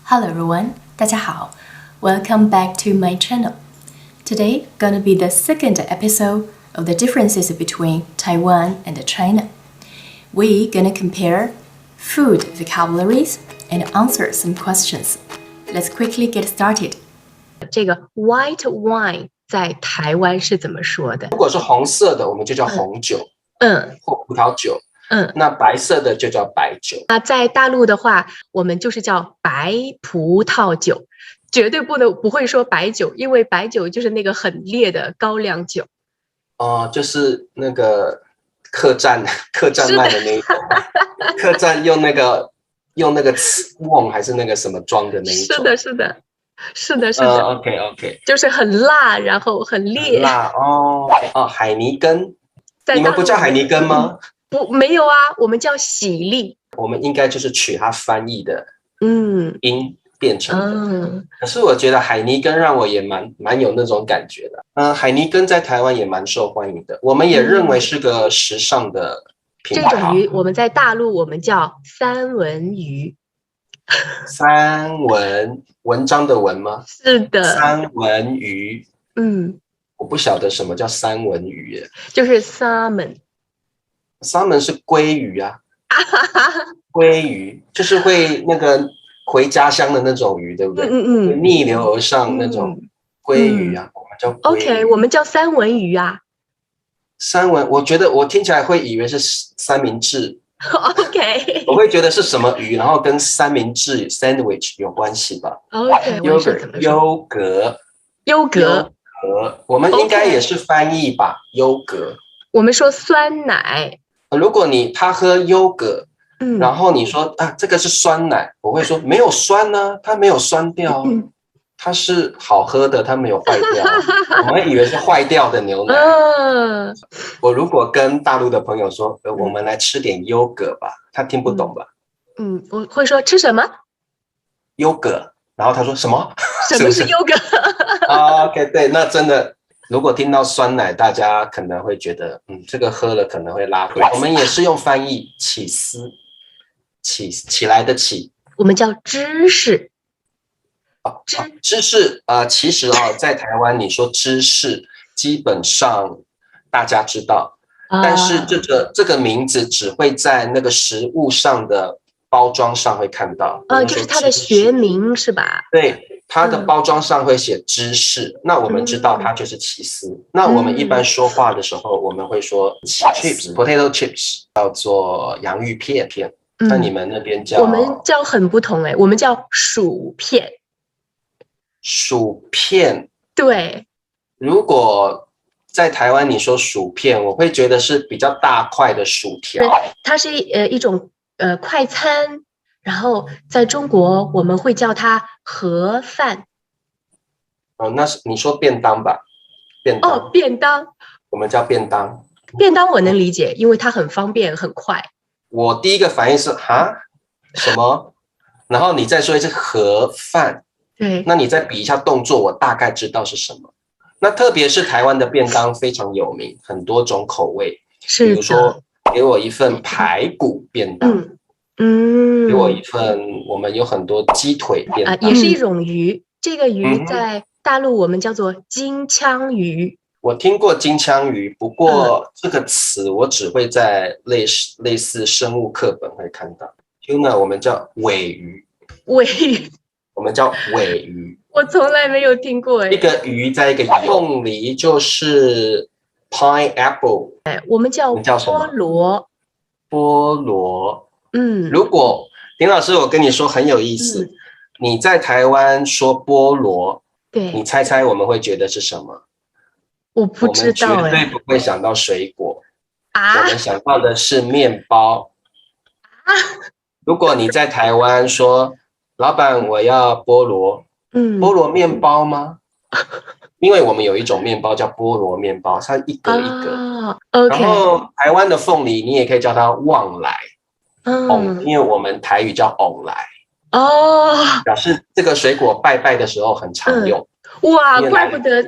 Hello everyone, 大家好. Welcome back to my channel. Today gonna be the second episode of the differences between Taiwan and China. We're gonna compare food vocabularies and answer some questions. Let's quickly get started. 这个 white wine 在台湾是怎么说的？如果是红色的，我们就叫红酒，或葡萄酒，那白色的就叫白酒。那在大陆的话，我们就是叫白葡萄酒，绝对不会说白酒，因为白酒就是那个很烈的高粱酒。就是那个客栈卖的那一种，客栈用那个瓮还是那个什么装的那一种。是的。OK， 就是很辣，然后很烈。很辣海尼根，你们不叫海尼根吗？不，没有啊，我们叫喜力。我们应该就是取它翻译的音变成的。可是我觉得海尼根让我也蛮有那种感觉的。海尼根在台湾也蛮受欢迎的，我们也认为是个时尚的品牌。这种鱼我们在大陆我们叫三文鱼。文章的文吗？是的，三文鱼。我不晓得什么叫三文鱼耶。就是 salmon 是鲑鱼啊。鲑鱼就是会那个回家乡的那种鱼，对不对？逆流而上那种鲑鱼啊，我们叫鲑鱼。OK， 我们叫三文鱼啊。三文，我觉得我听起来会以为是三明治。OK， 我会觉得是什么鱼，然后跟三明治 sandwich 有关系吧。OK， 优格，我们应该也是翻译吧。优格，我们说酸奶。如果他喝优格，然后你说这个是酸奶，我会说没有酸呢，它没有酸掉。它是好喝的，它没有坏掉。我们以为是坏掉的牛奶。我如果跟大陆的朋友说，我们来吃点优格吧，他听不懂吧？我会说吃什么？优格。然后他说什么？什么是优格？OK， 对，那真的，如果听到酸奶，大家可能会觉得，这个喝了可能会拉肚子。我们也是用翻译起司，起来的起，我们叫芝士。芝士其实在台湾你说芝士，基本上大家知道，但是这个名字只会在那个食物上的包装上会看到。就是它的学名是吧？对，它的包装上会写芝士，那我们知道它就是起司。那我们一般说话的时候，我们会说 chips，potato chips， 叫做洋芋片。那你们那边叫？我们叫很不同我们叫薯片。薯片，对。如果在台湾你说薯片，我会觉得是比较大块的薯条。它是一种快餐，然后在中国我们会叫它盒饭。那是你说便当吧？便当，我们叫便当。便当我能理解，因为它很方便很快。我第一个反应是什么？然后你再说一次盒饭。对，那你再比一下动作，我大概知道是什么。那特别是台湾的便当非常有名，很多种口味。比如说，给我一份排骨便当，给我一份，我们有很多鸡腿便当，也是一种鱼。这个鱼在大陆我们叫做金枪鱼。我听过金枪鱼，不过这个词我只会在类似生物课本会看到。tuna 我们叫尾鱼。我们叫尾鱼，我从来没有听过一个鱼在一个凤梨就是 pineapple， 我们叫菠萝。如果林老师，我跟你说很有意思，你在台湾说菠萝，对，你猜猜我们会觉得是什么？我不知道我们绝对不会想到水果我们想到的是面包如果你在台湾说老板，我要菠萝，菠萝面包吗？因为我们有一种面包叫菠萝面包，它一格一格。然后台湾的凤梨，你也可以叫它旺来，因为我们台语叫翁来，表示这个水果拜拜的时候很常用。哇，怪不得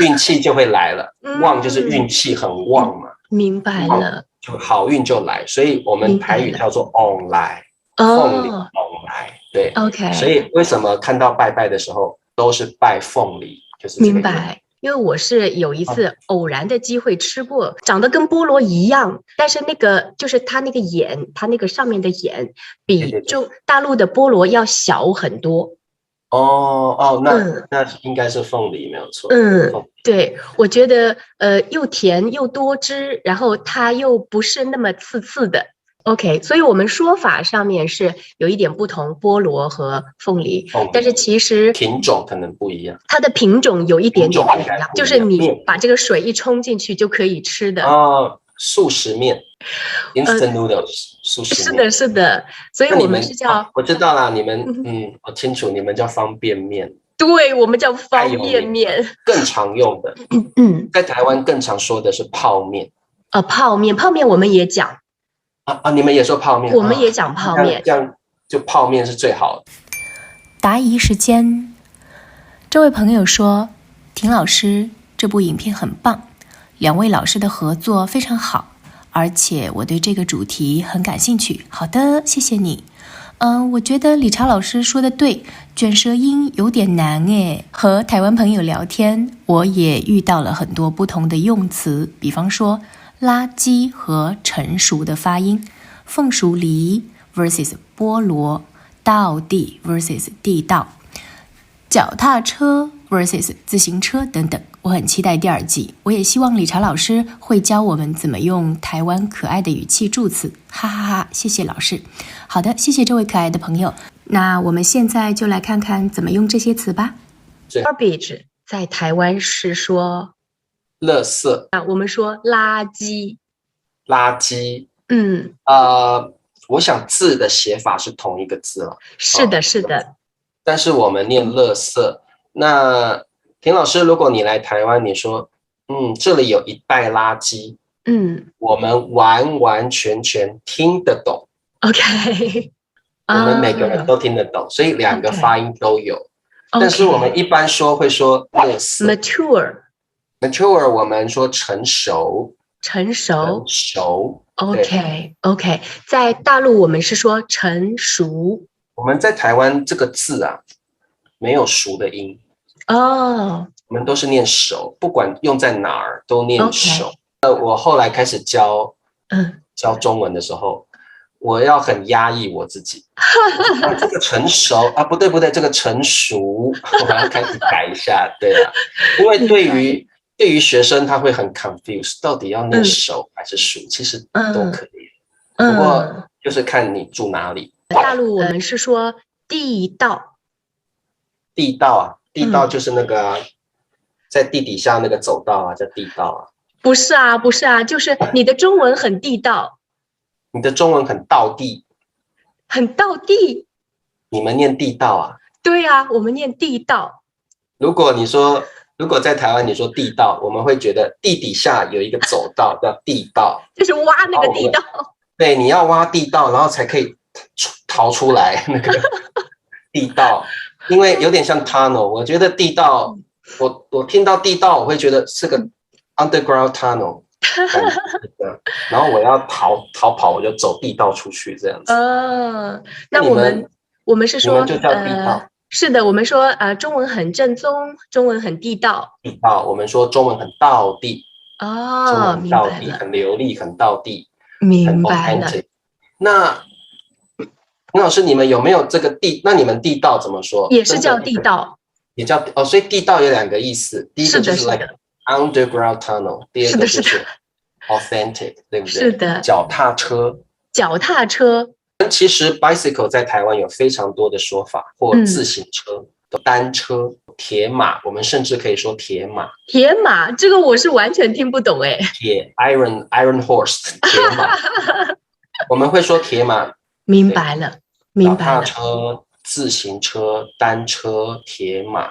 运气就会来了，旺就是运气很旺嘛。明白了，就好运就来，所以我们台语叫做翁来。凤梨凤来，对 OK， 所以为什么看到拜拜的时候都是拜凤梨，就是这个明白。因为我是有一次偶然的机会吃过，长得跟菠萝一样，但是那个就是它那个眼，它那个上面的眼比就大陆的菠萝要小很多。那应该是凤梨没有错。对，我觉得又甜又多汁，然后它又不是那么刺刺的。OK， 所以我们说法上面是有一点不同，菠萝和凤梨，但是其实品种可能不一样。它的品种有一点点不一样，就是你把这个水一冲进去就可以吃的。速食面 ，instant noodles， 速食面。是的，所以我们是叫我知道啦，你们我清楚，你们叫方便面。对，我们叫方便面。更常用的，在台湾更常说的是泡面。泡面我们也讲。你们也说泡面，我们也讲泡面，这样就泡面是最好的。答疑时间，这位朋友说：“婷老师，这部影片很棒，两位老师的合作非常好，而且我对这个主题很感兴趣。”好的，谢谢你。我觉得理查老师说的对，卷舌音有点难诶。和台湾朋友聊天，我也遇到了很多不同的用词，比方说垃圾和成熟的发音，凤熟梨 versus 菠萝，道地 versus 地道，脚踏车 versus 自行车等等。我很期待第2季，我也希望理查老师会教我们怎么用台湾可爱的语气助词，哈哈哈！谢谢老师。好的，谢谢这位可爱的朋友。那我们现在就来看看怎么用这些词吧。Garbage 在台湾是说垃圾，我们说垃圾。我想字的写法是同一个字了。是的。但是我们念垃圾。那田老师，如果你来台湾，你说，这里有一袋垃圾，我们完完全全听得懂。OK， 我们每个人都听得懂，所以2个发音都有。但是我们一般会说垃圾。Mature 我们说成熟。OK， 在大陆我们是说成熟。我们在台湾这个字没有熟的音。我们都是念熟，不管用在哪儿都念熟。我后来开始教中文的时候，我要很压抑我自己。这个成熟不对，这个成熟，我要开始改一下。对啊，因为对于学生他会很 confused， 到底要念熟还是熟，其实都可以。不过就是看你住哪里。大陆我们是说地道。地道就是那个在地底下那个走道叫地道。不是啊，就是你的中文很地道。你的中文很道地。很道地。你们念地道对啊，我们念地道。如果在台湾你说地道，我们会觉得地底下有一个走道叫地道，就是挖那个地道。对，你要挖地道，然后才可以逃出来那个地道。因为有点像 tunnel， 我觉得地道，我听到地道，我会觉得是个 underground tunnel， 然后我要逃跑，我就走地道出去这样子。那我们是说，你们就叫地道。是的，我们说中文很正宗，中文很地道。我们说中文很道地。明白了，很流利，很道地，明白了。那林老师，你们有没有这个地？那你们地道怎么说？也是叫地道，也叫所以地道有2个意思。第一个就是 like underground tunnel， 第二个就是 authentic， 对不对？是的。脚踏车。其实 bicycle 在台湾有非常多的说法，或自行车、单车、铁马，我们甚至可以说铁马。铁马这个我是完全听不懂iron horse 铁马，我们会说铁马。明白了。脚踏车、自行车、单车、铁马。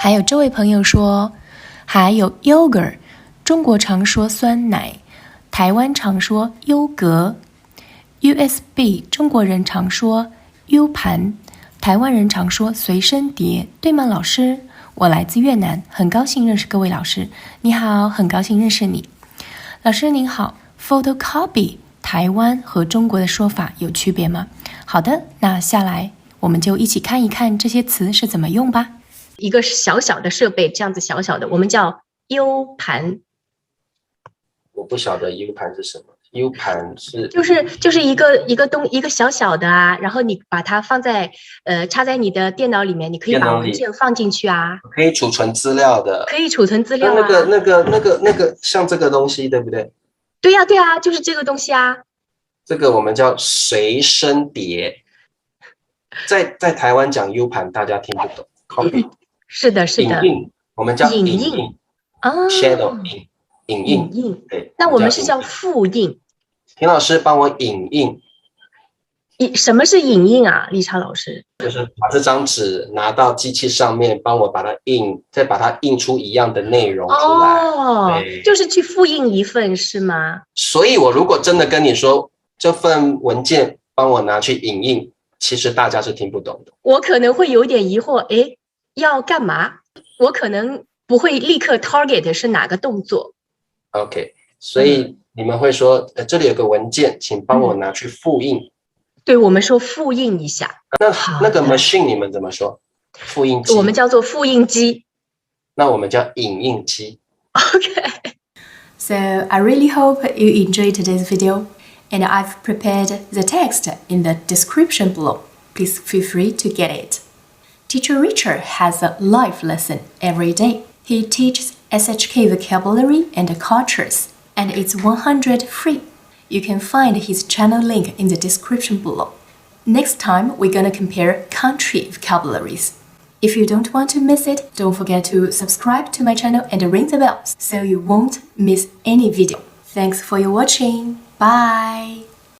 还有这位朋友说，还有 yogurt， 中国常说酸奶，台湾常说优格。USB 中国人常说 U 盘，台湾人常说随身碟，对吗老师？我来自越南，很高兴认识各位老师。你好，很高兴认识你。老师您好。 photocopy 台湾和中国的说法有区别吗？好的，那下来我们就一起看一看这些词是怎么用吧。一个小小的设备，这样子小小的，我们叫 U 盘。我不晓得 U 盘是什么。U 盘是就是一个小小的啊，然后你把它放在插在你的电脑里面，你可以把文件放进去啊，可以储存资料的，可以储存资料啊。那个像这个东西对不对？对呀对呀，就是这个东西啊。这个我们叫随身碟，在台湾讲 U 盘大家听不懂 ，copy 是的影印我们叫影印啊 ，shadow 影印，对，那我们是叫复印。田老师帮我影印。什么是影印啊，立昌老师？就是把这张纸拿到机器上面，帮我把它印，再把它印出一样的内容出来。哦，就是去复印一份是吗？所以我如果真的跟你说这份文件帮我拿去影印，其实大家是听不懂的。我可能会有点疑惑，诶，要干嘛？我可能不会立刻 target 是哪个动作。OK， 所以你们会说，这里有个文件，请帮我拿去复印。对，我们说复印一下。那个 machine 你们怎么说？复印机。我们叫做复印机。那我们叫影印机。Okay. So I really hope you enjoyed today's video, and I've prepared the text in the description below. Please feel free to get it. Teacher Richard has a live lesson every day. He teaches SHK vocabulary and cultures, and it's 100% free. You can find his channel link in the description below. Next time, we're gonna compare country vocabularies. If you don't want to miss it, don't forget to subscribe to my channel and ring the bell so you won't miss any video. Thanks for your watching. Bye!